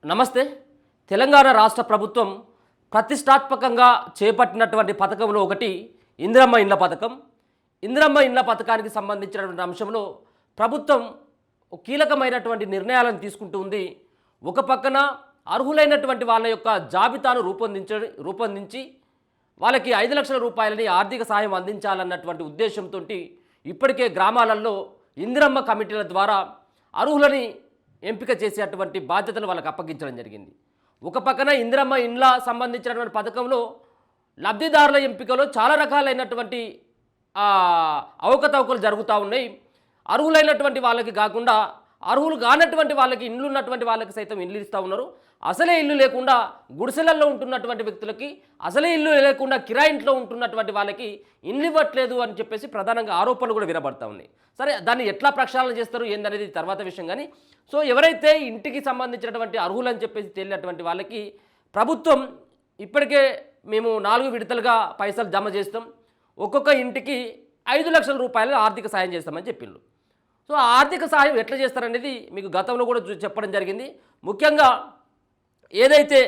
నమస్తే. తెలంగాణ రాష్ట్ర ప్రభుత్వం ప్రతిష్టాత్మకంగా చేపట్టినటువంటి పథకంలో ఒకటి ఇందిరమ్మ ఇండ్ల పథకం. ఇందిరమ్మ ఇండ్ల పథకానికి సంబంధించినటువంటి అంశంలో ప్రభుత్వం కీలకమైనటువంటి నిర్ణయాలను తీసుకుంటూ ఉంది. ఒక పక్కన అర్హులైనటువంటి వాళ్ళ యొక్క జాబితాను రూపొందించి వాళ్ళకి 5 లక్షల రూపాయలని ఆర్థిక సాయం అందించాలన్నటువంటి ఉద్దేశంతో ఇప్పటికే గ్రామాలలో ఇందిరమ్మ కమిటీల ద్వారా అర్హులని ఎంపిక చేసేటువంటి బాధ్యతలు వాళ్ళకి అప్పగించడం జరిగింది. ఒక పక్కన ఇందిరమ్మ ఇండ్ల సంబంధించినటువంటి పథకంలో లబ్ధిదారుల ఎంపికలో చాలా రకాలైనటువంటి అవకతవకలు జరుగుతూ ఉన్నాయి. అర్హులైనటువంటి వాళ్ళకి కాకుండా అర్హులు కానటువంటి వాళ్ళకి, ఇండ్లు ఉన్నటువంటి వాళ్ళకి సైతం ఇల్లు ఇస్తూ ఉన్నారు. అసలే ఇల్లు లేకుండా గుడిసెలలో ఉంటున్నటువంటి వ్యక్తులకి, అసలే ఇల్లు లేకుండా కిరాయి ఇంట్లో ఉంటున్నటువంటి వాళ్ళకి ఇల్లు ఇవ్వట్లేదు అని చెప్పేసి ప్రధానంగా ఆరోపణలు కూడా వినబడతా ఉన్నాయి. సరే, దాన్ని ఎట్లా ప్రక్షాళన చేస్తారు ఏందనేది తర్వాత విషయం. కానీ సో ఎవరైతే ఇంటికి సంబంధించినటువంటి అర్హులని చెప్పేసి తేలినటువంటి వాళ్ళకి ప్రభుత్వం ఇప్పటికే మేము 4 విడతలుగా పైసలు జమ చేస్తాం, ఒక్కొక్క ఇంటికి 5 లక్షల రూపాయలు ఆర్థిక సాయం చేస్తామని చెప్పిండ్రు. సో ఆర్థిక సాయం ఎట్లా చేస్తారనేది మీకు గతంలో కూడా చెప్పడం జరిగింది. ముఖ్యంగా ఏదైతే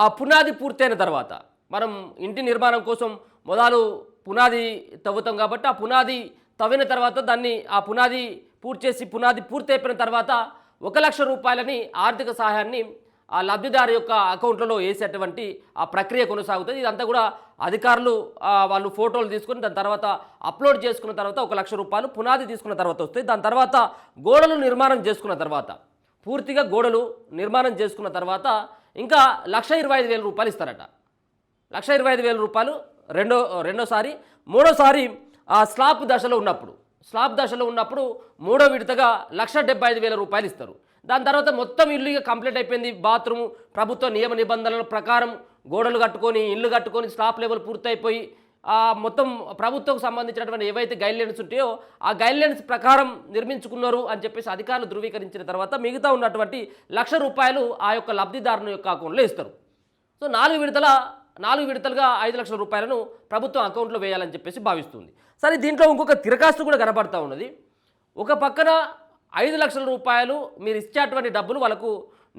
ఆ పునాది పూర్తయిన తర్వాత, మనం ఇంటి నిర్మాణం కోసం మొదలు పునాది తవ్వుతాం కాబట్టి ఆ పునాది తవ్విన తర్వాత దాన్ని ఆ పునాది పూర్తి అయిపోయిన తర్వాత 1 లక్ష రూపాయలని ఆర్థిక సహాయాన్ని ఆ లబ్ధిదారు యొక్క అకౌంట్లలో వేసేటువంటి ఆ ప్రక్రియ కొనసాగుతుంది. ఇదంతా కూడా అధికారులు వాళ్ళు ఫోటోలు తీసుకుని దాని తర్వాత అప్లోడ్ చేసుకున్న తర్వాత 1 లక్ష రూపాయలు పునాది తీసుకున్న తర్వాత వస్తాయి. దాని తర్వాత గోడలు నిర్మాణం చేసుకున్న తర్వాత, పూర్తిగా గోడలు నిర్మాణం చేసుకున్న తర్వాత ఇంకా 1,25,000 రూపాయలు ఇస్తారట. 1,25,000 రూపాయలు రెండోసారి. మూడోసారి ఆ స్లాబ్ దశలో ఉన్నప్పుడు మూడో విడతగా 1,75,000 రూపాయలు ఇస్తారు. దాని తర్వాత మొత్తం ఇల్లు కంప్లీట్ అయిపోయింది, బాత్రూమ్ ప్రభుత్వ నియమ నిబంధనల ప్రకారం గోడలు కట్టుకొని ఇల్లు కట్టుకొని స్లాబ్ లెవెల్ పూర్తయిపోయి మొత్తం ప్రభుత్వం సంబంధించినటువంటి ఏవైతే గైడ్లైన్స్ ఉంటాయో ఆ గైడ్లైన్స్ ప్రకారం నిర్మించుకున్నారు అని చెప్పేసి అధికారులు ధృవీకరించిన తర్వాత మిగతా ఉన్నటువంటి 1,00,000 రూపాయలు ఆ యొక్క లబ్ధిదారుని యొక్క అకౌంట్లో ఇస్తారు. సో 4 విడతలుగా 5 లక్షల రూపాయలను ప్రభుత్వం అకౌంట్లో వేయాలని చెప్పేసి భావిస్తుంది. సరే, దీంట్లో ఇంకొక తిరకాస్తు కూడా కనబడతా ఉన్నది. ఒక పక్కన 5 లక్షల రూపాయలు మీరు ఇచ్చేటువంటి డబ్బులు వాళ్ళకు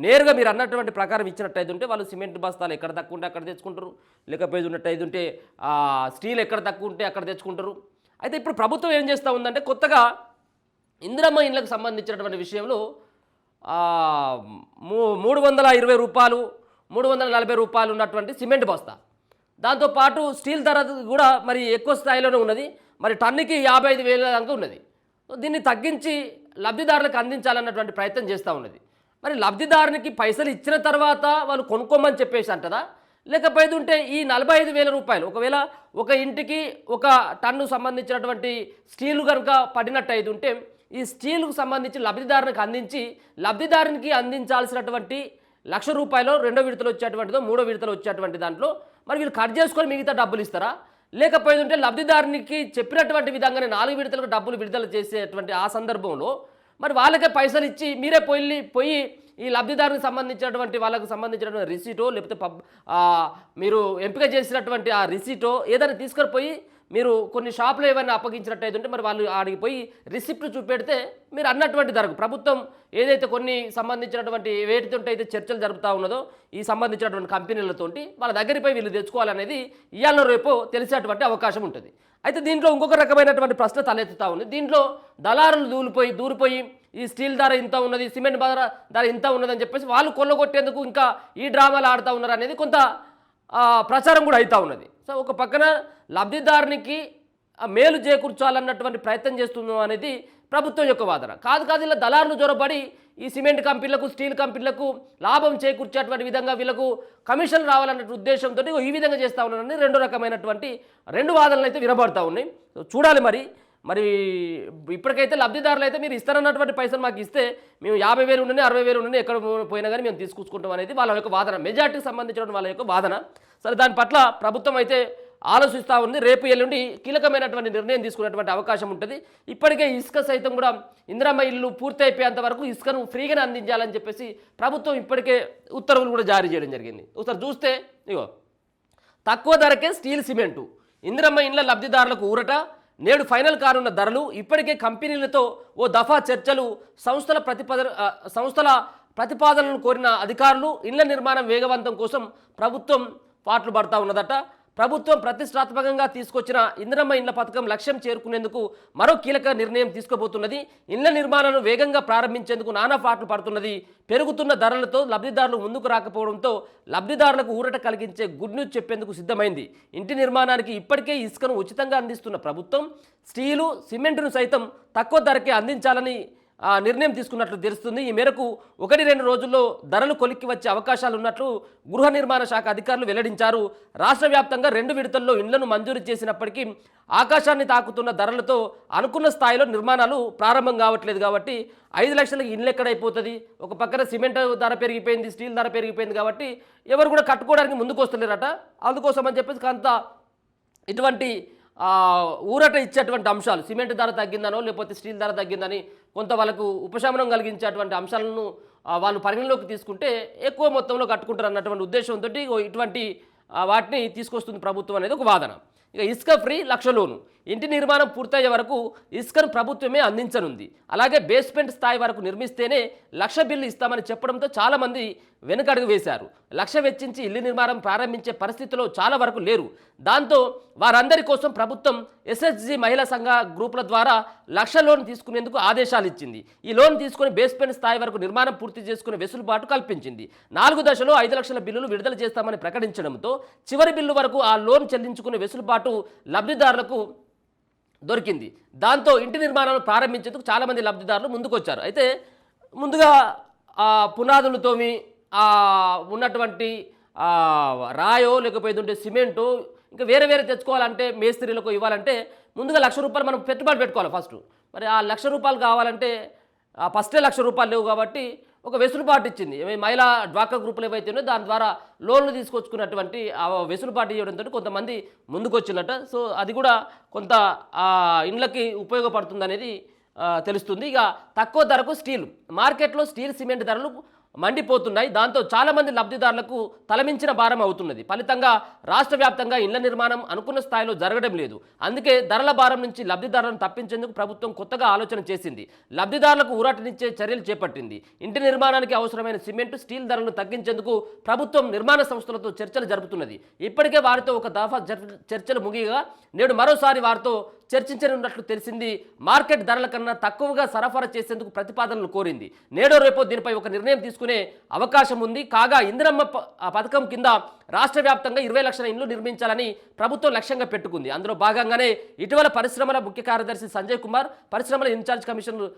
నేరుగా మీరు అన్నటువంటి ప్రకారం ఇచ్చినట్టయితే ఉంటే వాళ్ళు సిమెంట్ బస్తాలు ఎక్కడ తక్కువ ఉంటే అక్కడ తెచ్చుకుంటారు, లేకపోతే ఉన్నట్టయితే ఉంటే స్టీల్ ఎక్కడ తక్కువ ఉంటే అక్కడ తెచ్చుకుంటారు. అయితే ఇప్పుడు ప్రభుత్వం ఏం చేస్తూ ఉందంటే కొత్తగా ఇందిరమ్మ ఇండ్లకు సంబంధించినటువంటి విషయంలో 320 రూపాయలు 340 రూపాయలు ఉన్నటువంటి సిమెంట్ బస్తా, దాంతోపాటు స్టీల్ ధర కూడా మరి ఎక్కువ స్థాయిలోనే ఉన్నది, మరి టన్నుకి 55,000 దాకా ఉన్నది. దీన్ని తగ్గించి లబ్ధిదారులకు అందించాలన్నటువంటి ప్రయత్నం చేస్తూ ఉన్నది. మరి లబ్ధిదారునికి పైసలు ఇచ్చిన తర్వాత వాళ్ళు కొనుక్కోమని చెప్పేసి అంటదా, లేకపోతే ఉంటే ఈ 45,000 రూపాయలు ఒకవేళ ఒక ఇంటికి 1 టన్ను సంబంధించినటువంటి స్టీలు కనుక పడినట్టయితే ఉంటే ఈ స్టీలుకు సంబంధించి లబ్ధిదారునికి అందించి లబ్ధిదారునికి అందించాల్సినటువంటి 1,00,000 రూపాయలు రెండో విడతలు వచ్చేటువంటిదో మూడో విడతలు వచ్చేటువంటి దాంట్లో మరి వీళ్ళు కట్ చేసుకొని మిగతా డబ్బులు ఇస్తారా, లేకపోతే ఉంటే లబ్ధిదారునికి చెప్పినటువంటి విధంగానే 4 విడతలకు డబ్బులు విడుదల చేసేటువంటి ఆ సందర్భంలో మరి వాళ్ళకే పైసలు ఇచ్చి మీరే పోయి ఈ లబ్ధిదారునికి సంబంధించినటువంటి వాళ్ళకు సంబంధించినటువంటి రిసీటో లేకపోతే మీరు ఎంపిక చేసినటువంటి ఆ రిసీటో ఏదైనా తీసుకొని పోయి మీరు కొన్ని షాపులో ఏమైనా అప్పగించినట్టయితే ఉంటే మరి వాళ్ళు ఆడికి పోయి రిసిప్ట్ చూపెడితే మీరు అన్నటువంటి ధరకు ప్రభుత్వం ఏదైతే కొన్ని సంబంధించినటువంటి వేటితో అయితే చర్చలు జరుపుతూ ఉన్నదో ఈ సంబంధించినటువంటి కంపెనీలతోటి వాళ్ళ దగ్గరికి పోయి వీళ్ళు తెచ్చుకోవాలనేది ఇవాళ రేపు తెలిసేటువంటి అవకాశం ఉంటుంది. అయితే దీంట్లో ఇంకొక రకమైనటువంటి ప్రశ్న తలెత్తుతూ ఉంది. దీంట్లో దళారులు దూరిపోయి ఈ స్టీల్ ధర ఇంత ఉన్నది, సిమెంట్ ధర ఇంత ఉన్నదని చెప్పేసి వాళ్ళు కొల్లగొట్టేందుకు ఇంకా ఈ డ్రామాలు ఆడుతూ ఉన్నారు అనేది కొంత ప్రచారం కూడా అవుతూ ఉన్నది. సో ఒక పక్కన లబ్ధిదారునికి మేలు చేకూర్చాలన్నటువంటి ప్రయత్నం చేస్తున్నాం అనేది ప్రభుత్వం యొక్క వాదన. కాదు ఇలా దళారులు జొరబడి ఈ సిమెంట్ కంపెనీలకు స్టీల్ కంపెనీలకు లాభం చేకూర్చేటువంటి విధంగా వీళ్ళకు కమిషన్ రావాలన్న ఉద్దేశంతో ఈ విధంగా చేస్తూ ఉన్నారని రెండు రకమైనటువంటి వాదనలు అయితే వినబడతా ఉన్నాయి. చూడాలి మరి ఇప్పటికైతే లబ్ధిదారులు అయితే మీరు ఇస్తారన్నటువంటి పైసలు మాకు ఇస్తే మేము 50,000 ఉండని 60,000 ఉండని ఎక్కడ పోయినా కానీ మేము తీసుకొచ్చుకుంటాం అనేది వాళ్ళ యొక్క వాదన, మెజార్టీకి సంబంధించిన వాళ్ళ యొక్క వాదన. సరే, దాని పట్ల ప్రభుత్వం అయితే ఆలోచిస్తూ ఉంది. రేపు ఎల్లుండి కీలకమైనటువంటి నిర్ణయం తీసుకునేటువంటి అవకాశం ఉంటుంది. ఇప్పటికే ఇసుక సైతం కూడా ఇందిరమ్మ ఇల్లు పూర్తి అయిపోయేంత వరకు ఇసుకను ఫ్రీగానే అందించాలని చెప్పేసి ప్రభుత్వం ఇప్పటికే ఉత్తర్వులు కూడా జారీ చేయడం జరిగింది. ఒకసారి చూస్తే ఇగో తక్కువ ధరకే స్టీల్ సిమెంటు, ఇందిరమ్మ ఇండ్ల లబ్ధిదారులకు ఊరట, నేడు ఫైనల్ కానున్న ధరలు, ఇప్పటికే కంపెనీలతో ఓ దఫా చర్చలు, సంస్థల ప్రతిపాదనలు కోరిన అధికారులు ఇళ్ల నిర్మాణం వేగవంతం కోసం ప్రభుత్వం పాటలు పడతా ఉన్నదట. ప్రభుత్వం ప్రతిష్టాత్మకంగా తీసుకొచ్చిన ఇందిరమ్మ ఇండ్ల పథకం లక్ష్యం చేరుకునేందుకు మరో కీలక నిర్ణయం తీసుకోబోతున్నది. ఇండ్ల నిర్మాణాలను వేగంగా ప్రారంభించేందుకు నానా పాటలు పడుతున్నది. పెరుగుతున్న ధరలతో లబ్ధిదారులు ముందుకు రాకపోవడంతో లబ్ధిదారులకు ఊరట కలిగించే గుడ్ న్యూస్ చెప్పేందుకు సిద్ధమైంది. ఇంటి నిర్మాణానికి ఇప్పటికే ఇసుకను ఉచితంగా అందిస్తున్న ప్రభుత్వం స్టీలు, సిమెంటును సైతం తక్కువ ధరకే అందించాలని నిర్ణయం తీసుకున్నట్లు తెలుస్తుంది. ఈ మేరకు 1-2 రోజుల్లో ధరలు కొలిక్కి వచ్చే అవకాశాలు ఉన్నట్లు గృహ నిర్మాణ శాఖ అధికారులు వెల్లడించారు. రాష్ట్ర వ్యాప్తంగా 2 విడతల్లో ఇండ్లను మంజూరు చేసినప్పటికీ ఆకాశాన్ని తాకుతున్న ధరలతో అనుకున్న స్థాయిలో నిర్మాణాలు ప్రారంభం కావట్లేదు. కాబట్టి 5 లక్షలకి ఇండ్లు ఎక్కడైపోతుంది? ఒక పక్కన సిమెంట్ ధర పెరిగిపోయింది, స్టీల్ ధర పెరిగిపోయింది. కాబట్టి ఎవరు కూడా కట్టుకోవడానికి ముందుకు వస్తలేరట. అందుకోసం అని చెప్పేసి కొంత ఇటువంటి ఊరట ఇచ్చేటువంటి అంశాలు, సిమెంట్ ధర తగ్గిందనో లేకపోతే స్టీల్ ధర తగ్గిందని కొంత వాళ్ళకు ఉపశమనం కలిగించేటువంటి అంశాలను వాళ్ళు పరిగణలోకి తీసుకుంటే ఎక్కువ మొత్తంలో కట్టుకుంటారు అన్నటువంటి ఉద్దేశంతో ఇటువంటి వాటిని తీసుకొస్తుంది ప్రభుత్వం అనేది ఒక వాదన. ఇక ఇసుక ఫ్రీ 1,00,000 లోను. ఇంటి నిర్మాణం పూర్తయ్యే వరకు ఇసుకను ప్రభుత్వమే అందించనుంది. అలాగే బేస్మెంట్ స్థాయి వరకు నిర్మిస్తేనే 1,00,000 బిల్లు ఇస్తామని చెప్పడంతో చాలామంది వెనుకడుగు వేశారు. 1,00,000 వెచ్చించి ఇల్లు నిర్మాణం ప్రారంభించే పరిస్థితిలో చాలా వరకు లేరు. దాంతో వారందరి కోసం ప్రభుత్వం ఎస్హెచ్జి మహిళా సంఘ గ్రూపుల ద్వారా 1,00,000 లోన్ తీసుకునేందుకు ఆదేశాలు ఇచ్చింది. ఈ లోన్ తీసుకుని బేస్మెంట్ స్థాయి వరకు నిర్మాణం పూర్తి చేసుకునే వెసులుబాటు కల్పించింది. 4 దశలో 5 లక్షల బిల్లులు విడుదల చేస్తామని ప్రకటించడంతో చివరి బిల్లు వరకు ఆ లోన్ చెల్లించుకునే వెసులుబాటు లబ్ధిదారులకు దొరికింది. దాంతో ఇంటి నిర్మాణాలు ప్రారంభించేందుకు చాలామంది లబ్ధిదారులు ముందుకొచ్చారు. అయితే ముందుగా పునాదులు తోమి ఉన్నటువంటి రాయో లేకపోతే సిమెంటు ఇంకా వేరే వేరే తెచ్చుకోవాలంటే మేస్త్రీలకు ఇవ్వాలంటే ముందుగా 1,00,000 రూపాయలు మనం పెట్టుబడి పెట్టుకోవాలి ఫస్ట్. మరి ఆ 1,00,000 రూపాయలు కావాలంటే ఫస్టే 1,00,000 రూపాయలు లేవు. కాబట్టి ఒక వెసులుబాటు ఇచ్చింది. మహిళా డ్వాక్రా గ్రూపులు ఏవైతే ఉన్నాయో దాని ద్వారా లోన్లు తీసుకొచ్చుకున్నటువంటి ఆ వెసులుబాటు ఇవ్వడంతో కొంతమంది ముందుకు వచ్చినట్ట. సో అది కూడా కొంత ఇండ్లకి ఉపయోగపడుతుంది అనేది తెలుస్తుంది. ఇక తక్కువ ధరకు స్టీల్ మార్కెట్లో స్టీల్, సిమెంట్ ధరలు మండిపోతున్నాయి. దాంతో చాలామంది లబ్ధిదారులకు తలమించిన భారం అవుతున్నది. ఫలితంగా రాష్ట్ర వ్యాప్తంగా ఇళ్ల నిర్మాణం అనుకున్న స్థాయిలో జరగడం లేదు. అందుకే ధరల భారం నుంచి లబ్ధిదారులను తప్పించేందుకు ప్రభుత్వం కొత్తగా ఆలోచన చేసింది. లబ్ధిదారులకు ఊరటనిచ్చే చర్యలు చేపట్టింది. ఇంటి నిర్మాణానికి అవసరమైన సిమెంట్, స్టీల్ ధరలను తగ్గించేందుకు ప్రభుత్వం నిర్మాణ సంస్థలతో చర్చలు జరుపుతున్నది. ఇప్పటికే వారితో ఒక దఫా చర్చలు ముగియగా నేడు మరోసారి వారితో చర్చించనున్నట్లు తెలిసింది. మార్కెట్ ధరల కన్నా తక్కువగా సరఫరా చేసేందుకు ప్రతిపాదనలు కోరింది. నేడో రేపో దీనిపై ఒక నిర్ణయం తీసుకునే అవకాశం ఉంది. కాగా ఇందిరమ్మ పథకం కింద రాష్ట్ర వ్యాప్తంగా 20 లక్షల ఇండ్లు నిర్మించాలని ప్రభుత్వం లక్ష్యంగా పెట్టుకుంది. అందులో భాగంగానే ఇటీవల పరిశ్రమల ముఖ్య కార్యదర్శి సంజయ్ కుమార్, పరిశ్రమల ఇన్ఛార్జ్ కమిషనర్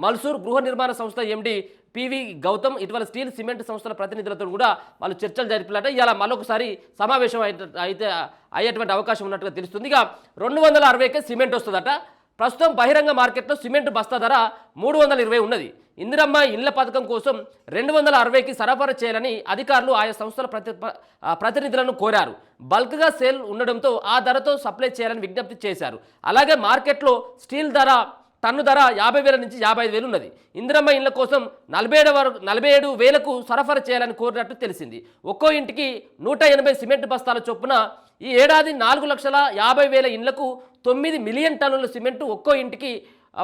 మల్సూర్, గృహ నిర్మాణ సంస్థ ఎండి పివి గౌతమ్, ఇటీవల స్టీల్, సిమెంట్ సంస్థల ప్రతినిధులతో కూడా వాళ్ళు చర్చలు జరిపినట్టు ఇలా మరొకసారి సమావేశం అయితే అయ్యేటువంటి అవకాశం ఉన్నట్టుగా తెలుస్తుంది. ఇక 260కే సిమెంట్ వస్తుందట. ప్రస్తుతం బహిరంగ మార్కెట్లో సిమెంట్ బస్తా ధర 320 ఉన్నది. ఇందిరమ్మ ఇండ్ల పథకం కోసం 260కి సరఫరా చేయాలని అధికారులు ఆయా సంస్థల ప్రతినిధులను కోరారు. బల్క్గా సేల్ ఉండడంతో ఆ ధరతో సప్లై చేయాలని విజ్ఞప్తి చేశారు. అలాగే మార్కెట్లో స్టీల్ ధర టన్ను ధర 50,000 నుంచి 55,000 ఉన్నది. ఇందిరమ్మ ఇండ్ల కోసం 47,000కు సరఫరా చేయాలని కోరినట్టు తెలిసింది. ఒక్కో ఇంటికి 180 సిమెంట్ బస్తాల చొప్పున ఈ ఏడాది 4,50,000 ఇండ్లకు 9 మిలియన్ టన్నుల సిమెంటు, ఒక్కో ఇంటికి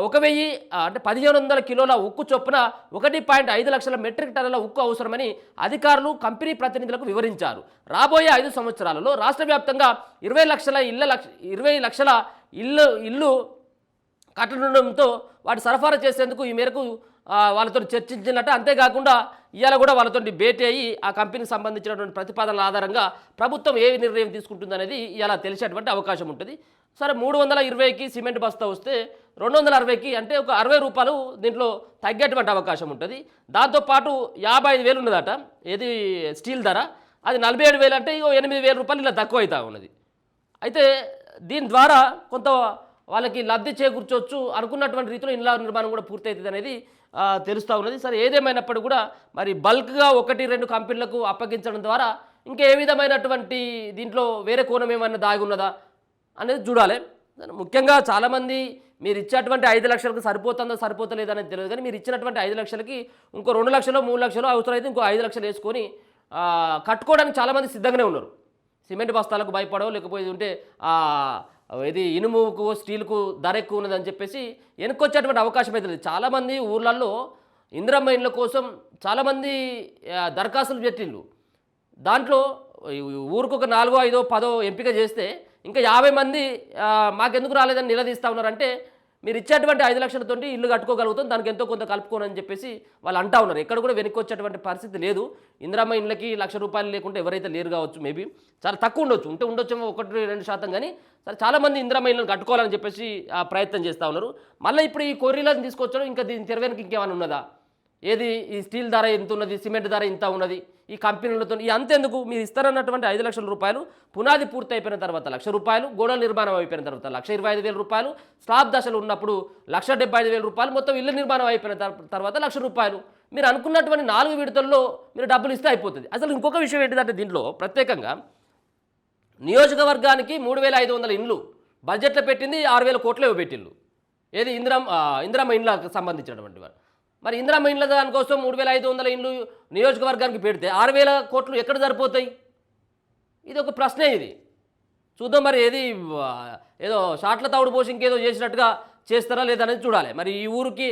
1,000 అంటే 1,500 కిలోల ఉక్కు చొప్పున 1.5 లక్షల మెట్రిక్ టన్నుల ఉక్కు అవసరమని అధికారులు కంపెనీ ప్రతినిధులకు వివరించారు. రాబోయే 5 సంవత్సరాలలో రాష్ట్ర వ్యాప్తంగా 20 లక్షల ఇల్లు కట్టడంతో వాటి సరఫరా చేసేందుకు ఈ మేరకు వాళ్ళతో చర్చించినట్టు. అంతేకాకుండా ఇవాళ కూడా వాళ్ళతో భేటీ అయ్యి ఆ కంపెనీకి సంబంధించినటువంటి ప్రతిపాదనల ఆధారంగా ప్రభుత్వం ఏ నిర్ణయం తీసుకుంటుందనేది ఇలా తెలిసేటువంటి అవకాశం ఉంటుంది. సరే 320కి సిమెంట్ బస్తా వస్తే 260కి అంటే ఒక 60 రూపాయలు దీంట్లో తగ్గేటువంటి అవకాశం ఉంటుంది. దాంతోపాటు 55,000 ఉన్నదట ఏది స్టీల్ ధర, అది 47,000 అంటే 8,000 రూపాయలు ఇలా తక్కువ అవుతా ఉన్నది. అయితే దీని ద్వారా కొంత వాళ్ళకి లబ్ధి చేకూర్చవచ్చు అనుకున్నటువంటి రీతిలో ఇండ్ల నిర్మాణం కూడా పూర్తవుతుంది అనేది తెలుస్తూ ఉన్నది. సరే ఏదేమైనప్పటికీ కూడా మరి బల్క్గా 1-2 కంపెనీలకు అప్పగించడం ద్వారా ఇంకా ఏ విధమైనటువంటి దీంట్లో వేరే కోణం ఏమైనా దాగి ఉన్నదా అనేది చూడాలి. ముఖ్యంగా చాలామంది మీరు ఇచ్చేటువంటి 5 లక్షలకు సరిపోతుందో సరిపోతలేదు అనేది తెలియదు. కానీ మీరు ఇచ్చినటువంటి 5 లక్షలకి ఇంకో 2 లక్షలు 3 లక్షలు అవసరమైతే ఇంకో 5 లక్షలు వేసుకొని కట్టుకోవడానికి చాలామంది సిద్ధంగానే ఉన్నారు. సిమెంట్ బస్తాలకు భయపడో లేకపోతే ఉంటే ఇది ఇనుముకు, స్టీల్కు ధర ఎక్కువ ఉన్నదని చెప్పేసి వెనుకొచ్చేటువంటి అవకాశం అయితే లేదు. చాలామంది ఊర్లలో ఇందిరమ్మ ఇండ్ల కోసం చాలామంది దరఖాస్తులు పెట్టిళ్ళు. దాంట్లో ఊరికొక 4, 5, 10 ఎంపిక చేస్తే ఇంకా 50 మంది మాకెందుకు రాలేదని నిలదీస్తూ ఉన్నారంటే మీరు ఇచ్చేటువంటి 5 లక్షలతోటి ఇల్లు కట్టుకోగలుగుతాం, దానికి ఎంతో కొంత కలుపుకోనని చెప్పేసి వాళ్ళు అంటా ఉన్నారు. ఎక్కడ కూడా వెనక్కి వచ్చేటువంటి పరిస్థితి లేదు. ఇందిరమ్మ ఇండ్లకి ₹1,00,000 లేకుంటే ఎవరైతే లేరు కావచ్చు, మేబీ చాలా తక్కువ ఉండొచ్చు, ఉండొచ్చేమో 1-2% కానీ సరే చాలామంది ఇందిరమ్మ ఇళ్ళని కట్టుకోవాలని చెప్పేసి ప్రయత్నం చేస్తూ ఉన్నారు. మళ్ళీ ఇప్పుడు ఈ కొర్రీలను తీసుకొచ్చడం ఇంకా దీని తెరవేనికి ఇంకేమైనా ఉన్నదా? ఏది ఈ స్టీల్ ధర ఎంత ఉన్నది, సిమెంట్ ధర ఇంత ఉన్నది, ఈ కంపెనీలతో ఈ అంతెందుకు, మీరు ఇస్తారన్నటువంటి ₹5,00,000 పునాది పూర్తి అయిపోయిన తర్వాత ₹1,00,000, గోడల నిర్మాణం అయిపోయిన తర్వాత ₹1,25,000, స్లాబ్ దశలు ఉన్నప్పుడు ₹1,75,000, మొత్తం ఇల్లు నిర్మాణం అయిపోయిన తర్వాత ₹1,00,000. మీరు అనుకున్నటువంటి 4 విడతల్లో మీరు డబ్బులు ఇస్తే అయిపోతుంది. అసలు ఇంకొక విషయం ఏంటిదంటే దీంట్లో ప్రత్యేకంగా నియోజకవర్గానికి 3,500 ఇండ్లు బడ్జెట్లో పెట్టింది 6,000 కోట్లు పెట్టిల్లు. ఏది ఇందిరమ్మ ఇండ్లకు సంబంధించినటువంటి వారు. మరి ఇందిరమ్మ ఇండ్ల దానికోసం 3,500 ఇండ్లు నియోజకవర్గానికి పెడితే 6,000 కోట్లు ఎక్కడ సరిపోతాయి? ఇది ఒక ప్రశ్నే. ఇది చూద్దాం మరి. ఏదో షాట్ల తవుడు పోసి ఇంకేదో చేసినట్టుగా చేస్తారా లేదనేది చూడాలి. మరి ఈ ఊరికి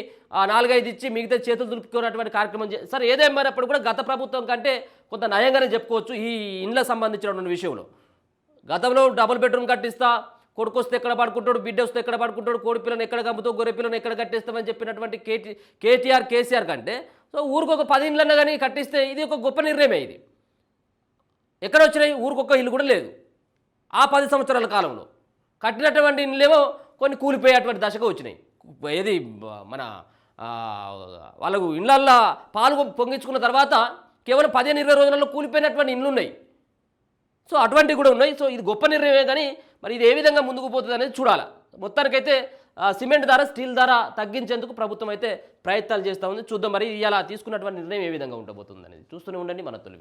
4-5 ఇచ్చి మిగతా చేతులు దులుపుకున్నటువంటి కార్యక్రమం సరే ఏదేమైనప్పుడు కూడా గత ప్రభుత్వం కంటే కొంత నయంగానే చెప్పుకోవచ్చు ఈ ఇండ్లకు సంబంధించినటువంటి విషయంలో. గతంలో డబుల్ బెడ్రూమ్ కట్టిస్తా, కొడుకు వస్తే ఎక్కడ పడుకుంటాడు, బిడ్డ వస్తే ఎక్కడ పడుకుంటాడు, కోడి పిల్లని ఎక్కడ కమ్ముతావు, గొర్రె పిల్లని ఎక్కడ కట్టేస్తామని చెప్పినటువంటి కేసీఆర్ కంటే సో ఊరికి ఒక 10 ఇండ్లన్నా కానీ కట్టిస్తే ఇది ఒక గొప్ప నిర్ణయమే. ఇది ఎక్కడ వచ్చినాయి? ఊరికొక ఇల్లు కూడా లేదు. ఆ 10 సంవత్సరాల కాలంలో కట్టినటువంటి ఇల్లేమో కొన్ని కూలిపోయేటువంటి దశగా వచ్చినాయి. ఏది మన వాళ్ళకు ఇళ్ళల్లో పాలు పొంగించుకున్న తర్వాత కేవలం 15-20 రోజులలో కూలిపోయినటువంటి ఇండ్లు ఉన్నాయి. సో అటువంటివి కూడా ఉన్నాయి. సో ఇది గొప్ప నిర్ణయమే, కానీ మరి ఇది ఏ విధంగా ముందుకు పోతుంది అనేది చూడాలి. మొత్తానికైతే సిమెంట్ ధర, స్టీల్ ధర తగ్గించేందుకు ప్రభుత్వం అయితే ప్రయత్నాలు చేస్తూ ఉంది. చూద్దాం మరి ఇలా తీసుకున్నటువంటి నిర్ణయం ఏ విధంగా ఉండబోతుంది అనేది. చూస్తూనే ఉండండి మన తొలి.